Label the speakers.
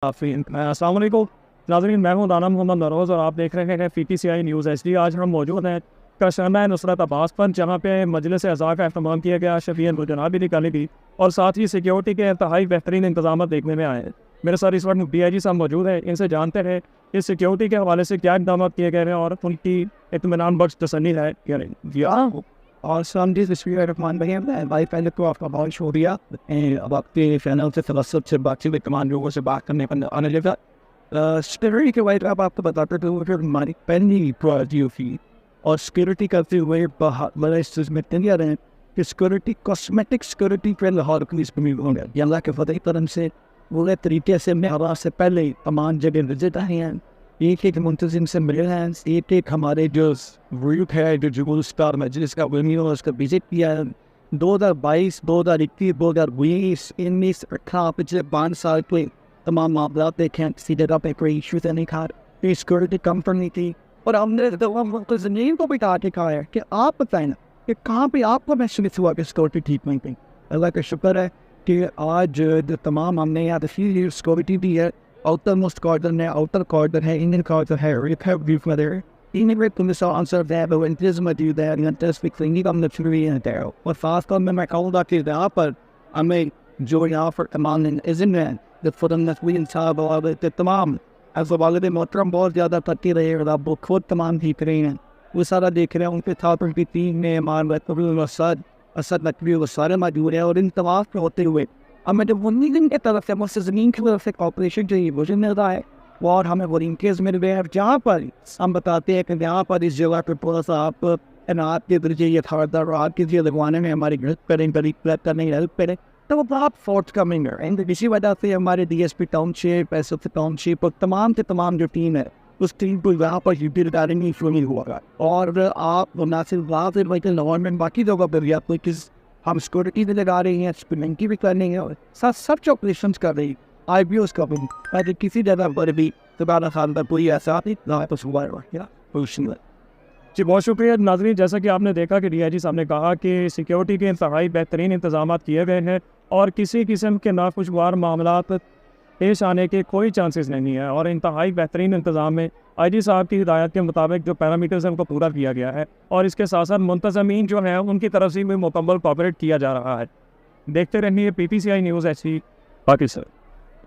Speaker 1: السلام علیکم ناظرین، میں ہوں دانا محمد نروز اور آپ دیکھ رہے ہیں PTCI نیوز HD۔ آج ہم موجود ہیں کشانہ نصرت عباس پر، جہاں پہ مجلس اعضاء کا اہتمام کیا گیا، شفیع الجناب بھی نکالی گئی اور ساتھ ہی سیکیورٹی کے انتہائی بہترین انتظامات دیکھنے میں آئے ہیں۔ میرے ساتھ اس وقت DIG صاحب موجود ہیں، ان سے جانتے ہیں کہ سیکیورٹی کے حوالے سے کیا اقدامات کیے گئے ہیں اور ان کی اطمینان بخش تسلی ہے کیا نہیں۔
Speaker 2: اور سامنے شکریہ رحمان بھائی، بھائی پہلے تو آپ کا بہت شکریہ اب آپ کے چینل سے تبصر سے بات چیت تمام لوگوں سے بات کرنے کا آنے لگا۔ سیکورٹی کے بارے میں آپ کو بتاتے تھے پھر ہماری پہلی پرائرٹی ہوئی اور سیکورٹی کرتے ہوئے بڑے اس چیز میں کلیئر ہیں کہ سیکورٹی کاسمیٹک سیکورٹی پہ لاہور پولیس میں ہو گیا۔ یہ اللہ کے فضل کرم سے پورے طریقے سے محرم سے پہلے تمام جگہ وزٹ آئے ہیں، ایک ایک منتظم سے ملے ہیں، ایک ایک ہمارے جو گروپ ہے جو جگول اسٹار مجلس کا ونیو اس کا وزٹ کیا ہے۔ 2022 2021 2020 19 18 پچھلے 5 سال کے تمام معاملات دیکھیں، کسی جگہ پہ کوئی ایشو سے نہیں کھا رہا، سیکورٹی کم کرنی تھی۔ اور ہم نے زمین کو بھی کہا ہے کہ آپ بتائیں نا کہ کہاں پہ آپ کو محسوس ہوا کہ سیکورٹی ٹھیک نہیں تھی۔ اللہ کا شکر ہے کہ آج جو تمام ہم نے یہاں تفصیل سیکورٹی بھی ہے، آؤٹر موسٹ کارڈر ہے، آؤٹر کارڈر ہے، انڈین کارڈر ہے، ریف مدر انہیں پولیس آنسر دے وہ انتظامات دے انتظامات ہم نے شروع ہے۔ اور خاص طور میں کہوں گا کہ یہاں پر ہمیں جو یہاں پر تمام عزم ہے جو فضل نسوین صاحب اور تمام ایز والد محترم بہت زیادہ کرتے رہے اور آپ وہ خود تمام دیکھ رہے ہیں، وہ سارا دیکھ رہے ہیں، ان کے ساتھ ان کی ٹیم میں اسد نقوی وہ سارے موجود ہیں۔ اور ان تمام پہ ہوتے ہوئے ہمیں جو ونیزم کی طرف سے مستظمین کی طرف سے آپریشن جو یہ وجہ مل رہا ہے اور ہمیں والنٹیئرز مل رہے ہیں، جہاں پر ہم بتاتے ہیں کہ یہاں پر اس جگہ پہ تھوڑا سا آپ انعام کے ذریعے یہ خبردار اور آپ کے ذریعے لگوانے میں ہماری ہیلپ کریں، غریب کرنے کی ہیلپ کریں، تو وہ آپ فورتھ کمنگ ہے۔ اسی وجہ سے ہمارے DSP ٹاؤن شپ SSP ٹاؤن شپ اور تمام کے تمام جو ٹیم ہے اس ٹیم کو یہاں پر یوٹی ریٹائرنگ میں شامل ہوا گا۔ اور آپ نہ صرف وہاں سے بلکہ لاہور میں باقی جگہ پہ بھی آپ کو ہم سیکورٹی بھی لگا رہے ہیں، ایکسپریمنٹی بھی کر رہے ہیں اور سب آپریشنس کر رہی ہیں، IBOs کا بھی تاکہ کسی جگہ پر بھی دوبارہ خان پر کوئی ایسا
Speaker 1: جی بہت شکریہ ناظرین۔ جیسا کہ آپ نے دیکھا کہ DIG صاحب نے کہا کہ سیکیورٹی کے انتہائی بہترین انتظامات کیے گئے ہیں اور کسی قسم کے ناخوشگوار معاملات پیش آنے کے کوئی چانسز نہیں ہے، اور انتہائی بہترین انتظام میں IG صاحب کی ہدایت کے مطابق جو پیرامیٹرز ہیں ان کو پورا کیا گیا ہے، اور اس کے ساتھ ساتھ منتظمین جو ہیں ان کی طرف سے بھی مکمل کوآپریٹ کیا جا رہا ہے۔ دیکھتے رہیے PTCI نیوز HD پاکستان۔